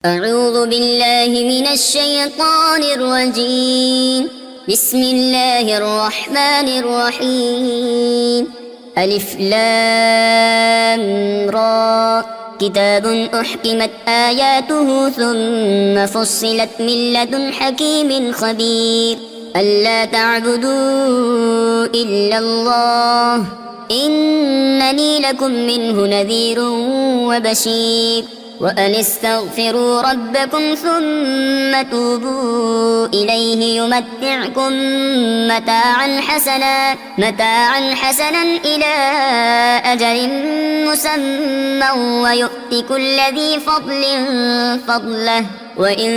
أعوذ بالله من الشيطان الرجيم. بسم الله الرحمن الرحيم. ألف لام را. كتاب أحكمت آياته ثم فصلت من لدن حكيم خبير. ألا تعبدوا إلا الله إنني لكم منه نذير وبشير. وأن استغفروا ربكم ثم توبوا إليه يمتعكم متاعا حسنا إلى أجل مسمى ويؤت كل ذي فضل فضله وإن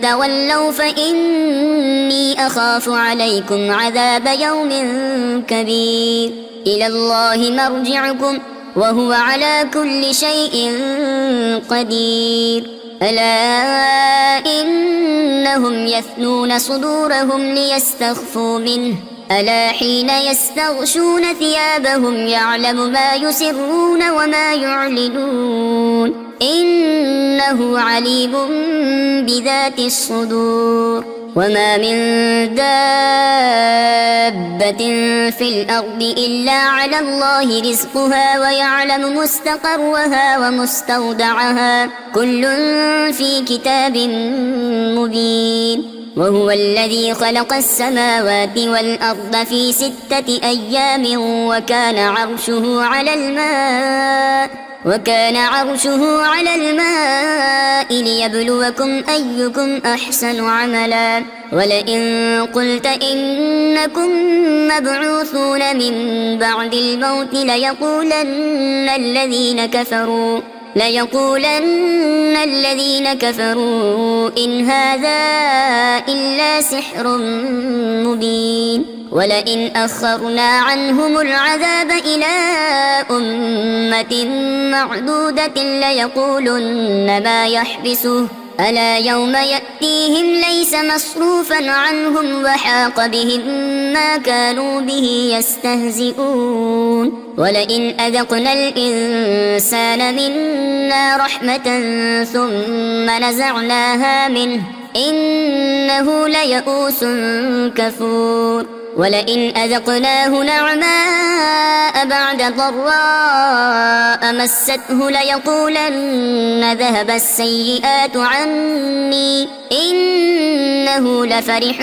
تولوا فإني أخاف عليكم عذاب يوم كبير. إلى الله مرجعكم وهو على كل شيء قدير. ألا إنهم يثنون صدورهم ليستخفوا منه ألا حين يستغشون ثيابهم يعلم ما يسرون وما يعلنون إنه عليم بذات الصدور. وما من دابة في الأرض إلا على الله رزقها ويعلم مستقرها ومستودعها كل في كتاب مبين. وهو الذي خلق السماوات والأرض في 6 أيام وكان عرشه على الماء ليبلوكم أيكم أحسن عملا. ولئن قلت إنكم مبعوثون من بعد الموت ليقولن الذين كفروا إن هذا إلا سحر مبين. ولئن أخرنا عنهم العذاب إلى أمة معدودة ليقولن ما يحبسه ألا يوم يأتيهم ليس مصروفا عنهم وحاق بهم ما كانوا به يستهزئون. ولئن أذقنا الإنسان منا رحمة ثم نزعناها منه إنه ليئوس كفور. ولئن أذقناه نعماء بعد ضراء مسته ليقولن ذهب السيئات عني إنه لفرح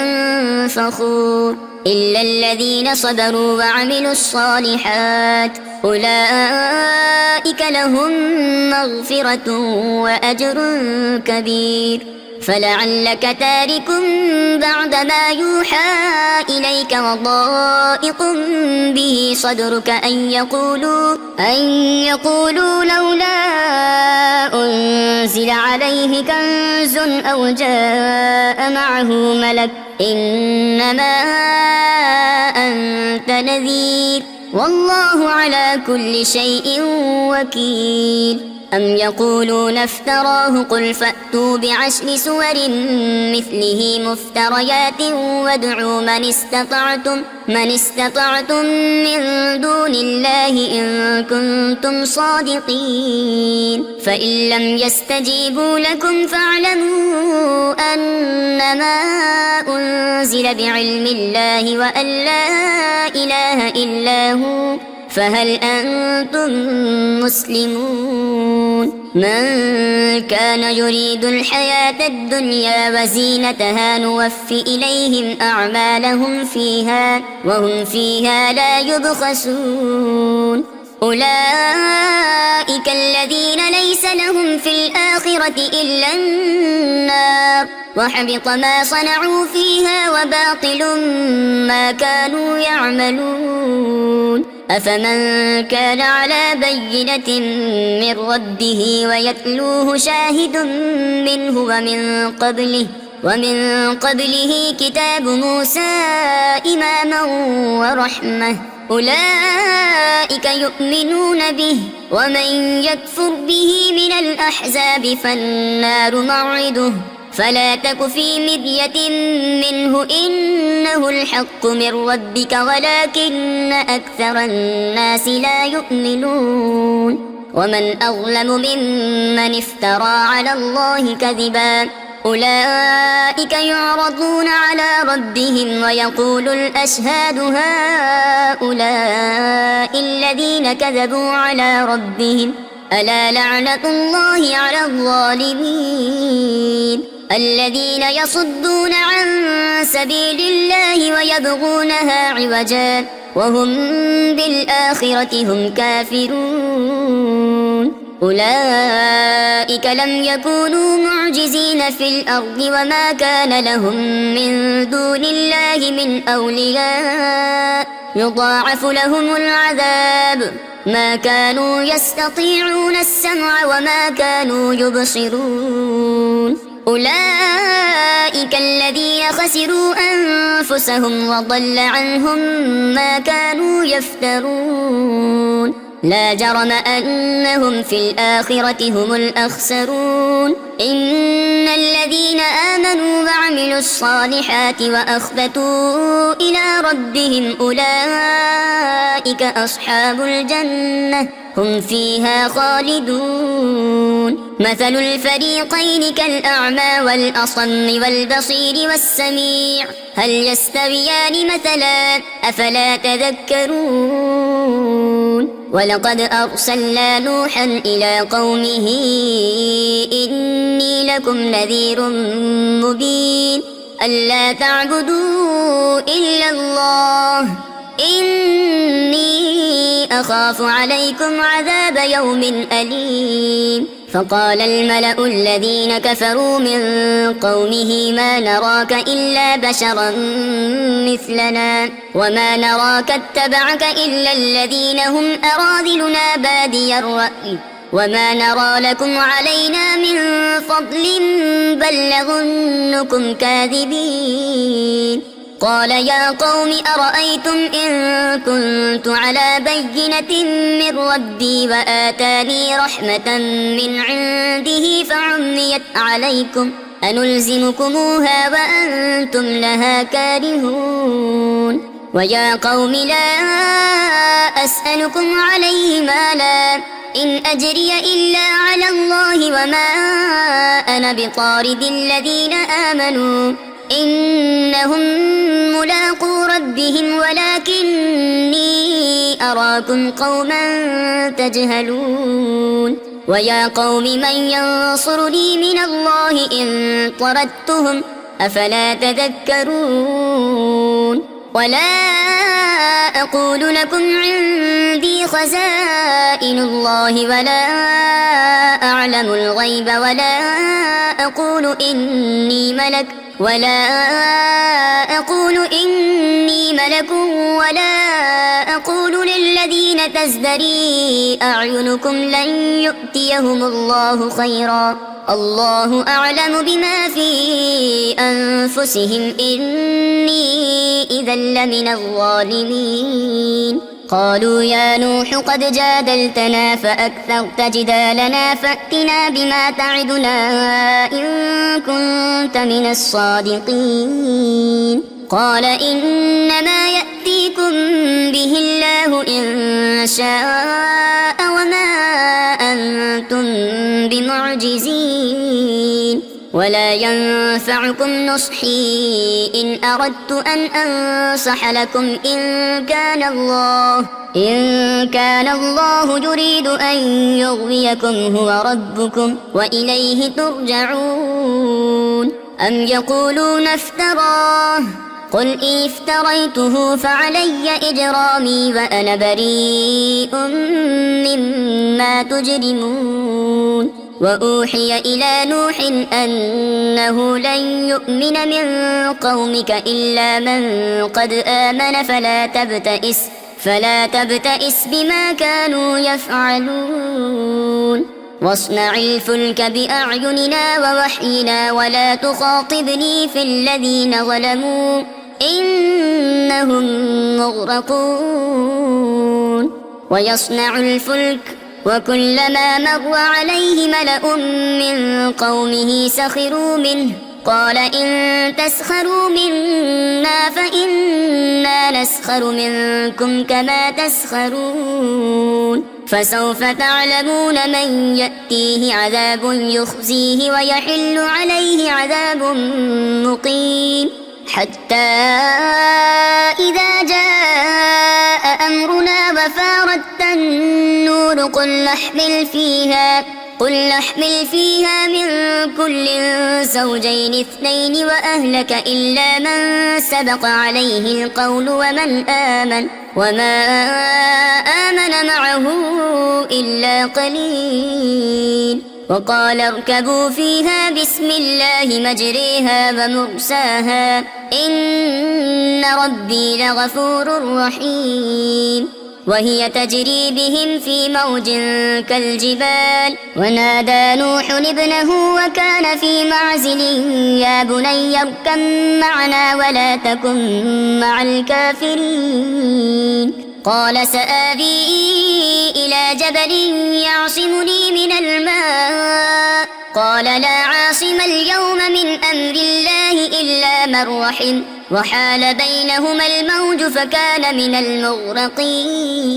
فخور. إلا الذين صبروا وعملوا الصالحات أولئك لهم مغفرة وأجر كبير. فلعلك تارك بعد ما يوحى إليك وضائق به صدرك أن يقولوا لولا أنزل عليه كنز أو جاء معه ملك إنما أنت نذير والله على كل شيء وكيل. أم يقولون افتراه قل فأتوا ب10 سور مثله مفتريات وادعوا من استطعتم من دون الله إن كنتم صادقين. فإن لم يستجيبوا لكم فاعلموا أنما أنزل بعلم الله وأن لا إله إلا هو فهل أنتم مسلمون. من كان يريد الحياة الدنيا وزينتها نوف إليهم أعمالهم فيها وهم فيها لا يبخسون. أولئك الذين ليس لهم في الآخرة إلا النار وحبط ما صنعوا فيها وباطل ما كانوا يعملون. أفمن كان على بينة من ربه ويتلوه شاهد منه ومن قبله كتاب موسى إماما ورحمة أولئك يؤمنون به. ومن يكفر به من الأحزاب فالنار موعده فلا تك في مرية منه إنه الحق من ربك ولكن أكثر الناس لا يؤمنون. ومن أظلم ممن افترى على الله كذبا أولئك يعرضون على ربهم ويقول الأشهاد هؤلاء الذين كذبوا على ربهم ألا لعنة الله على الظالمين الذين يصدون عن سبيل الله ويبغونها عوجا وهم بالآخرة هم كافرون أولئك لم يكونوا معجزين في الأرض وما كان لهم من دون الله من أولياء يضاعف لهم العذاب ما كانوا يستطيعون السمع وما كانوا يبصرون أولئك الذين خسروا أنفسهم وضل عنهم ما كانوا يفترون لا جرم أنهم في الآخرة هم الأخسرون إن الذين آمنوا وعملوا الصالحات وأخبتوا إلى ربهم أولئك أصحاب الجنة هم فيها خالدون مثل الفريقين كالأعمى والأصم والبصير والسميع هل يستويان مثلا أفلا تذكرون ولقد أرسلنا نوحا إلى قومه إني لكم نذير مبين ألا تعبدوا إلا الله إني أخاف عليكم عذاب يوم أليم فقال الملأ الذين كفروا من قومه ما نراك إلا بشرا مثلنا وما نراك اتبعك إلا الذين هم أراذلنا بادي الرأي وما نرى لكم علينا من فضل بل نظنكم كاذبين قال يا قوم أرأيتم إن كنت على بينة من ربي وآتاني رحمة من عنده فعميت عليكم أنلزمكموها وأنتم لها كارهون ويا قوم لا أسألكم عليه مالا إن أجري إلا على الله وما أنا بطارد الذين آمنوا إنهم ملاقو ربهم ولكني أراكم قوما تجهلون ويا قوم من ينصرني من الله إن طردتهم أفلا تذكرون ولا أقول لكم عندي خزائن الله ولا أعلم الغيب ولا أقول إني ملك ولا أقول للذين تزدري أعينكم لن يؤتيهم الله خيرا الله أعلم بما في أنفسهم إني إذا لمن الظالمين قالوا يا نوح قد جادلتنا فأكثرت جدالنا فأتنا بما تعدنا إن كنت من الصادقين قال إنما يأتيكم به الله إن شاء وما أنتم بمعجزين ولا ينفعكم نصحي إن أردت أن أنصح لكم إن كان الله يريد أن يغويكم هو ربكم وإليه ترجعون أم يقولون افتراه قل إن افتريته فعلي إجرامي وأنا بريء مما تجرمون وأوحي إلى نوح أنه لن يؤمن من قومك إلا من قد آمن فلا تبتئس بما كانوا يفعلون واصنع الفلك بأعيننا ووحينا ولا تخاطبني في الذين ظلموا إنهم مغرقون ويصنع الفلك وكلما مر عليه ملأ من قومه سخروا منه قال إن تسخروا منا فإنا نسخر منكم كما تسخرون فسوف تعلمون من يأتيه عذاب يخزيه ويحل عليه عذاب مقيم. حتى إذا جاء أمرنا وفارت النور قل نحمل فيها من كل زوجين اثنين وأهلك إلا من سبق عليه القول وما آمن معه إلا قليل. وقال اركبوا فيها بسم الله مجريها ومرساها إن ربي لغفور رحيم. وهي تجري بهم في موج كالجبال ونادى نوح ابنه وكان في معزل يا بني اركب معنا ولا تكن مع الكافرين. قال سآوي إلى جبل يعصمني من الماء قال لا عاصم اليوم من أمر الله إلا من رحم وحال بينهما الموج فكان من المغرقين.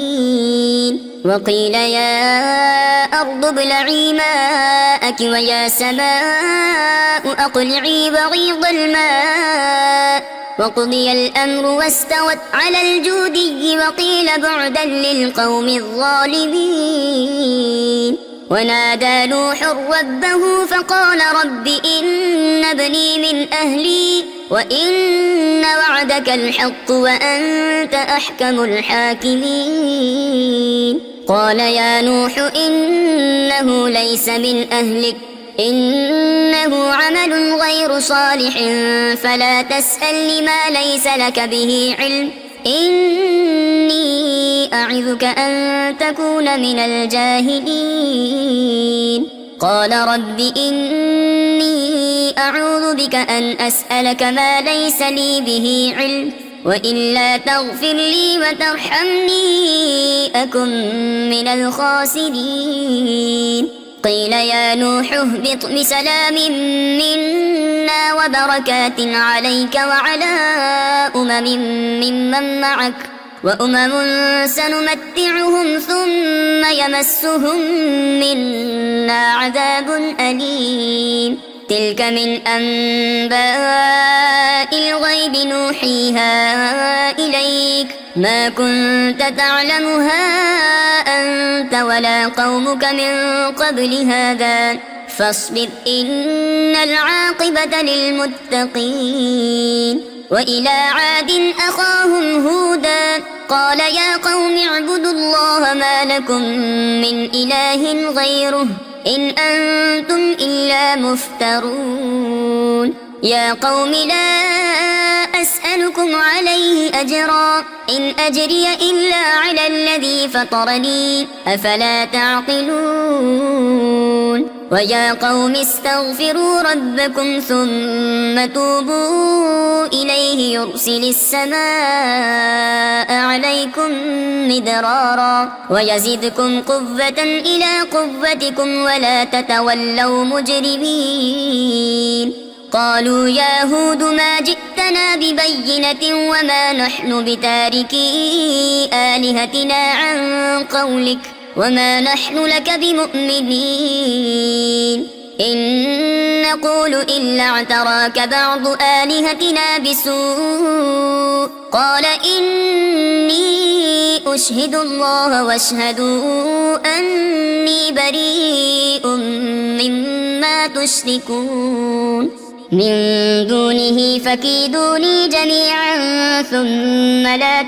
وقيل يا أرض ابلعي ماءك ويا سماء أقلعي وغيض الماء وقضي الأمر واستوت على الجودي وقيل بعدا للقوم الظالمين. ونادى نوح ربه فقال رب إن ابني من أهلي وإن وعدك الحق وأنت أحكم الحاكمين. قال يا نوح إنه ليس من أهلك إنه عمل غير صالح فلا تسألني ما ليس لك به علم إني أعظك أن تكون من الجاهلين. قال رب إني أعوذ بك أن أسألك ما ليس لي به علم وإلا تغفر لي وترحمني أكن من الخاسرين. قيل يا نوح اهبط بسلام منا وبركات عليك وعلى ممن معك وأمم سنمتعهم ثم يمسهم منا عذاب أليم. تلك من أنباء الغيب نوحيها إليك ما كنت تعلمها أنت ولا قومك من قبل هذا فاصبر إن العاقبة للمتقين. وإلى عاد أخاهم هودا قال يا قوم اعبدوا الله ما لكم من إله غيره إن أنتم إلا مفترون. يا قوم لا أسألكم عليه أجرا إن أجري إلا على الذي فطرني أفلا تعقلون. ويا قوم استغفروا ربكم ثم توبوا إليه يرسل السماء عليكم مدرارا ويزدكم قوة إلى قوتكم ولا تتولوا مجرمين. قالوا يا هود ما جئتنا ببينة وما نحن بتاركي آلهتنا عن قولك وما نحن لك بمؤمنين إن نقول إلا اعتراك بعض آلهتنا بسوء قال إني أشهد الله واشهدوا أني بريء مما تشركون من دونه فكيدوني جميعا ثم لا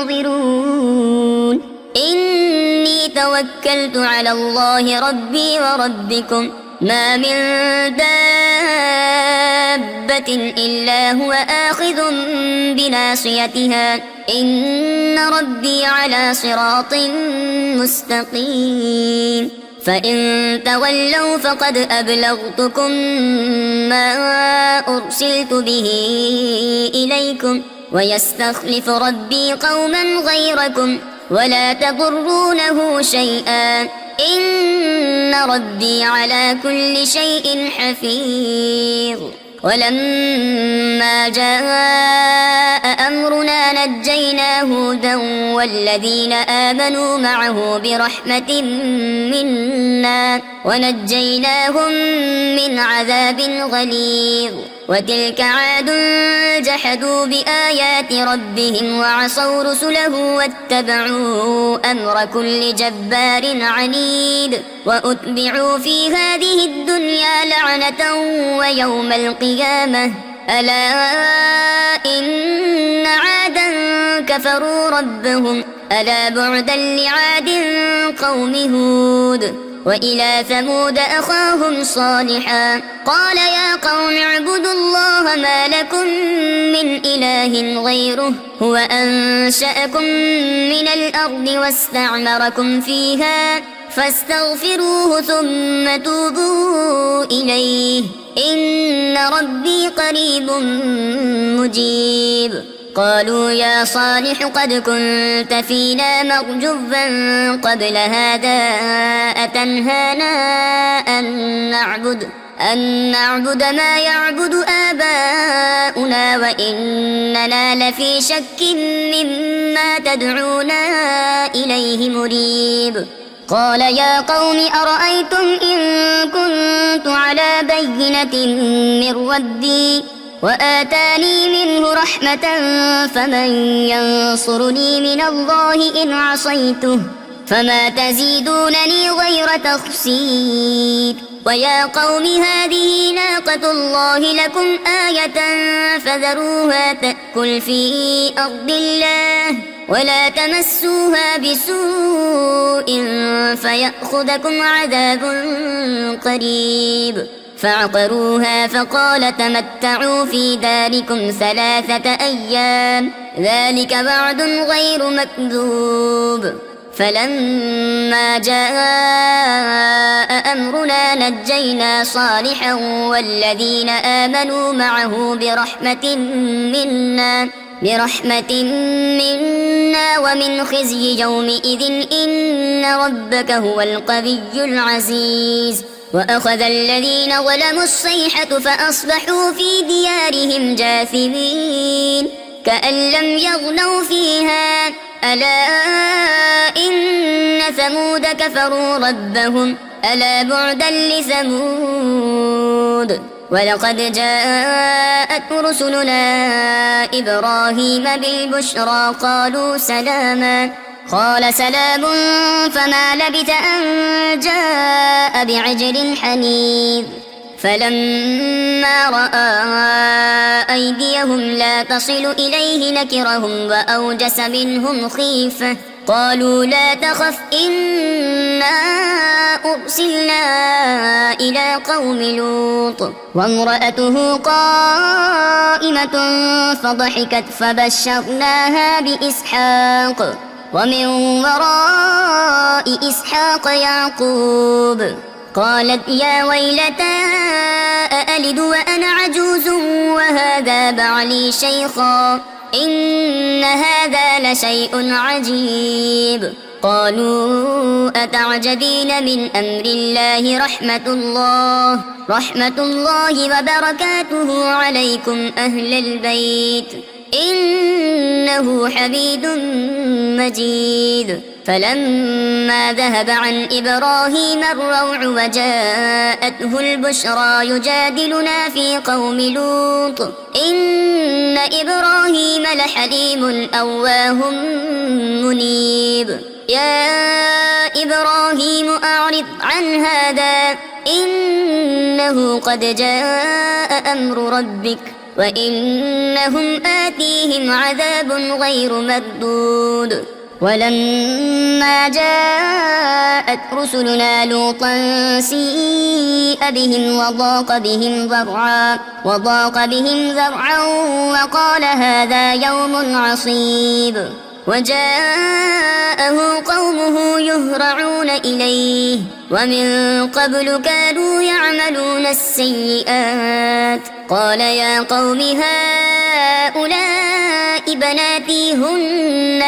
تنظرون. إني توكلت على الله ربي وربكم ما من دابة إلا هو آخذ بناصيتها إن ربي على صراط مستقيم. فإن تولوا فقد أبلغتكم ما أرسلت به إليكم ويستخلف ربي قوما غيركم ولا تضرونه شيئا إن ربي على كل شيء حفيظ. ولما جاء أمرنا نجينا هودا والذين آمنوا معه برحمة منا ونجيناهم من عذاب غليظ. وتلك عاد جحدوا بآيات ربهم وعصوا رسله واتبعوا أمر كل جبار عنيد. وأتبعوا في هذه الدنيا لعنة ويوم القيامة ألا إن عادا كفروا ربهم ألا بعدا لعاد قوم هود. وإلى ثمود أخاهم صالحا قال يا قوم اعبدوا الله ما لكم من إله غيره هو أنشأكم من الأرض واستعمركم فيها فاستغفروه ثم توبوا إليه إن ربي قريب مجيب. قالوا يا صالح قد كنت فينا مرجوا قبل هذا أتنهانا أن نعبد ما يعبد آباؤنا وإننا لفي شك مما تدعونا إليه مريب. قال يا قوم أرأيتم إن كنت على بينة من ربي وآتاني منه رحمة فمن ينصرني من الله إن عصيته فما تزيدونني غير تخسير. ويا قوم هذه ناقة الله لكم آية فذروها تأكل في أرض الله ولا تمسوها بسوء فيأخذكم عذاب قريب. فعقروها فقال تمتعوا في داركم 3 أيام ذلك وعد غير مكذوب. فلما جاء أمرنا نجينا صالحا والذين آمنوا معه برحمة منا ومن خزي يومئذ إن ربك هو القوي العزيز. وأخذ الذين ظلموا الصيحة فأصبحوا في ديارهم جاثمين كأن لم يغنوا فيها ألا إن ثمود كفروا ربهم ألا بعدا لثمود. ولقد جاءت رسلنا إبراهيم بالبشرى قالوا سلاما قال سلام فما لبث أن جاء بعجل حنيذ. فلما رأى أيديهم لا تصل إليه نكرهم وأوجس منهم خيفة قالوا لا تخف إنا أرسلنا إلى قوم لوط وامرأته قائمة فضحكت فبشرناها بإسحاق ومن وراء إسحاق يعقوب. قالت يا ويلتى أألد وأنا عجوز وهذا بعلي شيخا إن هذا لشيء عجيب. قالوا أتعجبين من أمر الله رحمة الله وبركاته عليكم أهل البيت إنه حميد مجيد. فلما ذهب عن إبراهيم الروع وجاءته البشرى يجادلنا في قوم لوط إن إبراهيم لحليم أواه منيب. يا إبراهيم أعرض عن هذا إنه قد جاء أمر ربك وإنهم آتيهم عذاب غير مردود. ولما جاءت رسلنا لوطا سيء بهم وضاق بهم ذرعا وقال هذا يوم عصيب. وجاءه قومه يهرعون إليه ومن قبل كانوا يعملون السيئات قال يا قوم هؤلاء بناتي هن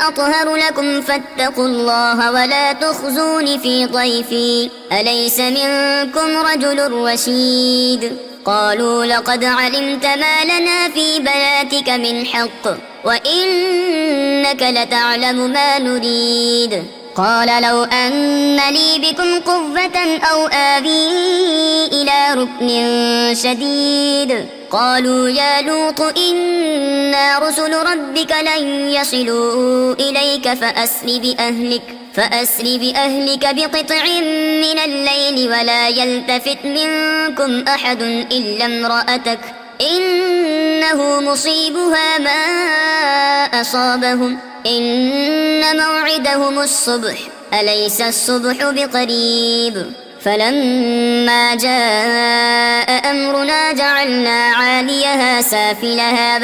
أطهر لكم فاتقوا الله ولا تخزون في ضيفي أليس منكم رجل رشيد قالوا لقد علمت ما لنا في بناتك من حق وإنك لتعلم ما نريد قال لو أن لي بكم قوة أو آوي إلى ركن شديد قالوا يا لوط إنا رسل ربك لن يصلوا إليك فأسر بأهلك بقطع من الليل ولا يلتفت منكم أحد إلا امرأتك إنه مصيبها ما أصابهم إن موعدهم الصبح أليس الصبح بقريب فلما جاء أمرنا جعلنا عاليها سافلها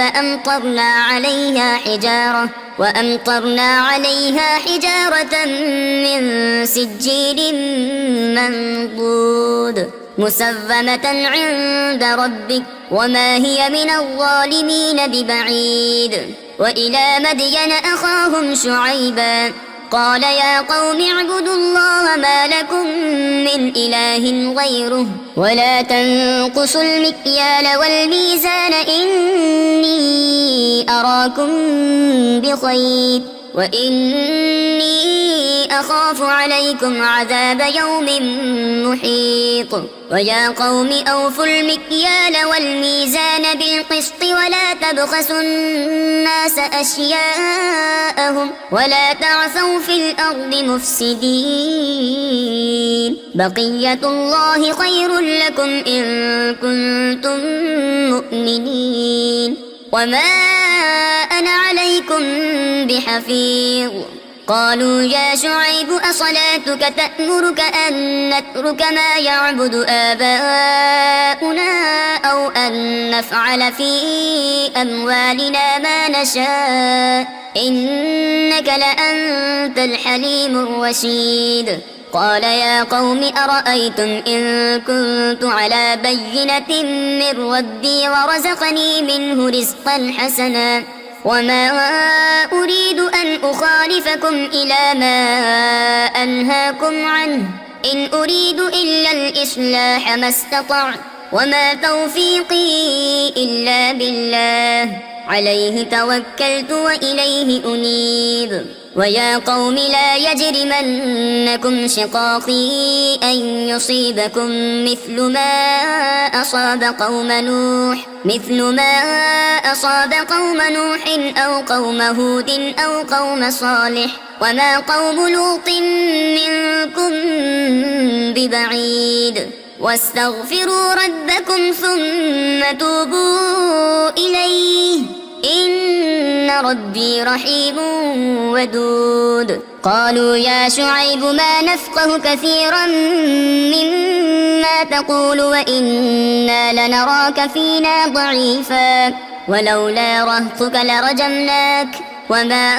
وأمطرنا عليها حجارة من سجيل منضود مسومة عند ربك وما هي من الظالمين ببعيد وإلى مدين أخاهم شعيبا قال يا قوم اعبدوا الله ما لكم من إله غيره ولا تنقصوا المكيال والميزان إني أراكم بخير وإني أخاف عليكم عذاب يوم محيط ويا قوم أوفوا المكيال والميزان بالقسط ولا تبخسوا الناس أشياءهم ولا تعثوا في الأرض مفسدين بقية الله خير لكم إن كنتم مؤمنين وما أنا عليكم بحفيظ قالوا يا شعيب أصلاتك تأمرك أن نترك ما يعبد آباؤنا أو أن نفعل في أموالنا ما نشاء إنك لأنت الحليم الرشيد قال يا قوم أرأيتم إن كنت على بينة من ربي ورزقني منه رزقا حسنا وما أريد أن أخالفكم إلى ما أنهاكم عنه إن أريد إلا الإصلاح ما استطعت وما توفيقي إلا بالله عليه توكلت وإليه أنيب ويا قوم لا يجرمنكم شقاقي أن يصيبكم مثل ما أصاب قوم نوح أو قوم هود أو قوم صالح وما قوم لوط منكم ببعيد واستغفروا ربكم ثم توبوا إليه إن ربي رحيم ودود قالوا يا شعيب ما نفقه كثيرا مما تقول وإنا لنراك فينا ضعيفا ولولا رهطك لرجمناك وما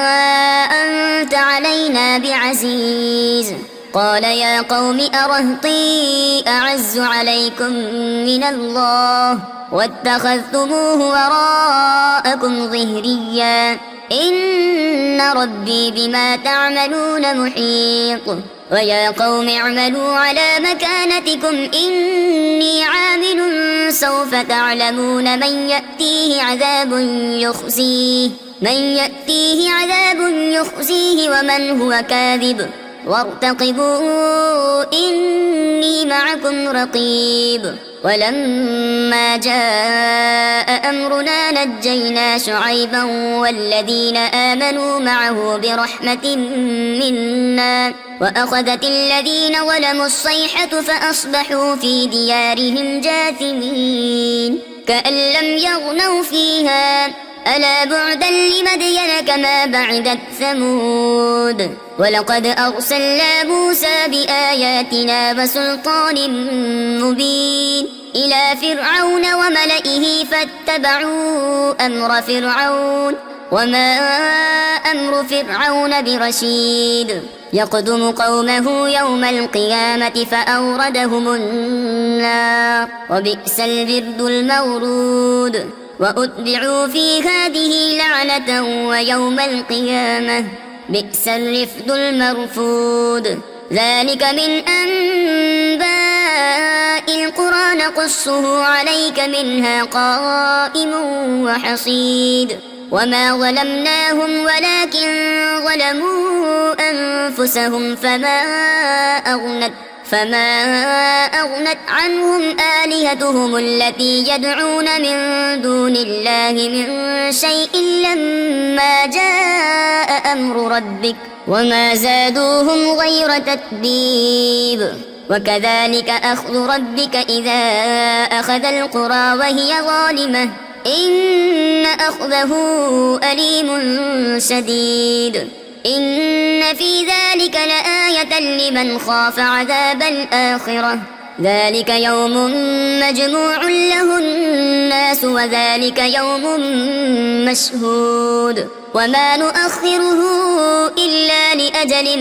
أنت علينا بعزيز قال يا قوم أرهطي أعز عليكم من الله واتخذتموه وراءكم ظهريا إن ربي بما تعملون محيط ويا قوم اعملوا على مكانتكم إني عامل سوف تعلمون من يأتيه عذاب يخزيه ومن هو كاذب وارتقبوا إني معكم رقيب ولما جاء أمرنا نجينا شعيبا والذين آمنوا معه برحمة منا وأخذت الذين ظلموا الصيحة فأصبحوا في ديارهم جاثمين كأن لم يغنوا فيها ألا بعدا لمدين كما بعدت ثمود ولقد أرسلنا موسى بآياتنا وسلطان مبين إلى فرعون وملئه فاتبعوا أمر فرعون وما أمر فرعون برشيد يقدم قومه يوم القيامة فأوردهم النار وبئس الورد المورود وأتبعوا في هذه لعنة ويوم القيامة بئس الرفد المرفود ذلك من أنباء القرى نقصه عليك منها قائم وحصيد وما ظلمناهم ولكن ظلموا أنفسهم فما أغنت عنهم آلهتهم التي يدعون من دون الله من شيء لما جاء أمر ربك وما زادوهم غير تتبيب وكذلك أخذ ربك إذا أخذ القرى وهي ظالمة إن أخذه أليم شديد إن في ذلك لآية لمن خاف عذاب الآخرة ذلك يوم مجموع له الناس وذلك يوم مشهود وما نؤخره إلا لأجل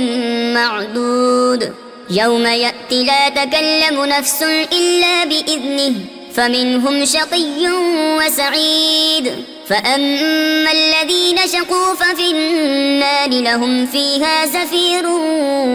معدود يوم يأتي لا تكلم نفس إلا بإذنه فمنهم شقي وسعيد فأما الذين شقوا ففي النار لهم فيها زفير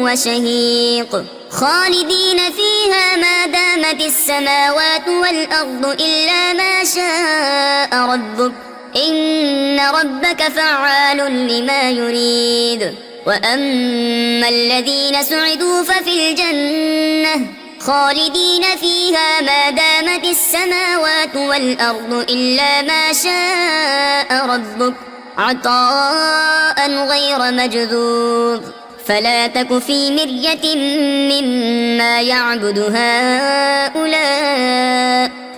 وشهيق خالدين فيها ما دامت السماوات والأرض إلا ما شاء ربك إن ربك فعال لما يريد وأما الذين سعدوا ففي الجنة خالدين فيها ما دامت السماوات والأرض إلا ما شاء ربك عطاء غير مجذوذ فلا تك في مرية مما يعبد هؤلاء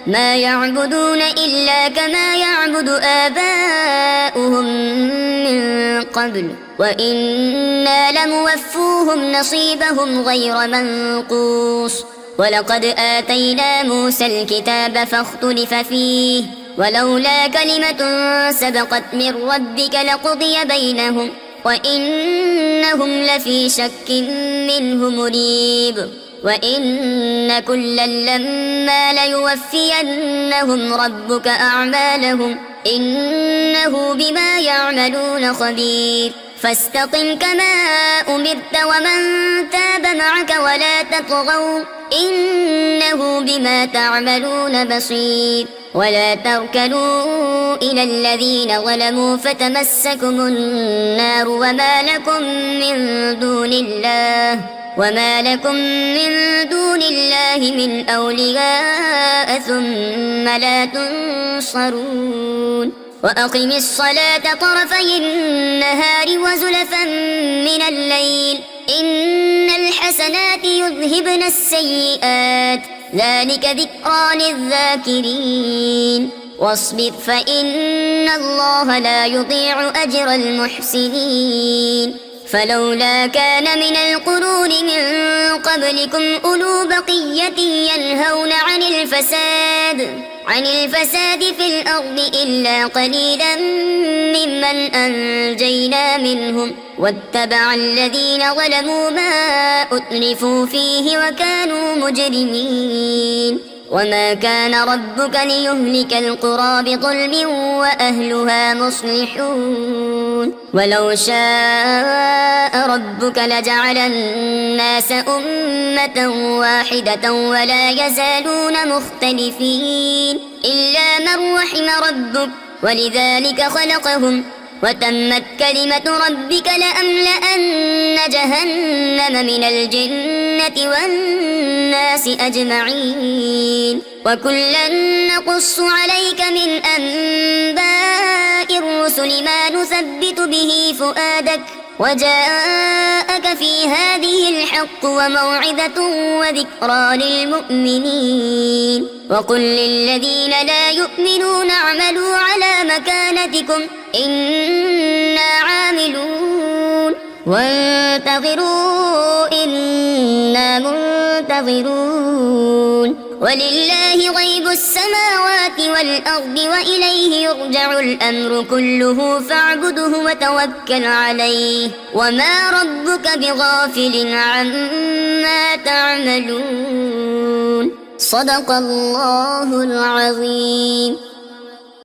ما يعبدون إلا كما يعبد آباؤهم من قبل وإنا لموفوهم نصيبهم غير منقوص ولقد آتينا موسى الكتاب فاختلف فيه ولولا كلمة سبقت من ربك لقضي بينهم وإنهم لفي شك منه مريب وإن كلا لما ليوفينهم ربك أعمالهم إنه بما يعملون خبير فاستقم كما أمرت ومن تاب معك ولا تطغوا إنه بما تعملون بصير ولا تركنوا إلى الذين ظلموا فتمسكم النار وما لكم من دون الله من أولياء ثم لا تنصرون وأقم الصلاة طرفي النهار وزلفا من الليل إن الحسنات يذهبن السيئات ذلك ذكرى للذاكرين واصبر فإن الله لا يضيع أجر المحسنين فلولا كان من القرون من قبلكم أولو بقية ينهون عن الفساد في الأرض إلا قليلا ممن أنجينا منهم واتبع الذين ظلموا ما أترفوا فيه وكانوا مجرمين وما كان ربك ليهلك القرى بظلم وأهلها مصلحون ولو شاء ربك لجعل الناس أمة واحدة ولا يزالون مختلفين إلا من رحم ربك ولذلك خلقهم وتمت كلمة ربك لأملأن جهنم من الجنة والناس أجمعين وكلا نقص عليك من أنباء الرسل ما نثبت به فؤادك وجاءك في هذه الحق وموعظة وذكرى للمؤمنين وقل للذين لا يؤمنون اعملوا على مكانتكم إنا عاملون وانتظروا إنا منتظرون ولله غيب السماوات والأرض وإليه يرجع الأمر كله فاعبده وتوكل عليه وما ربك بغافل عما تعملون. صدق الله العظيم.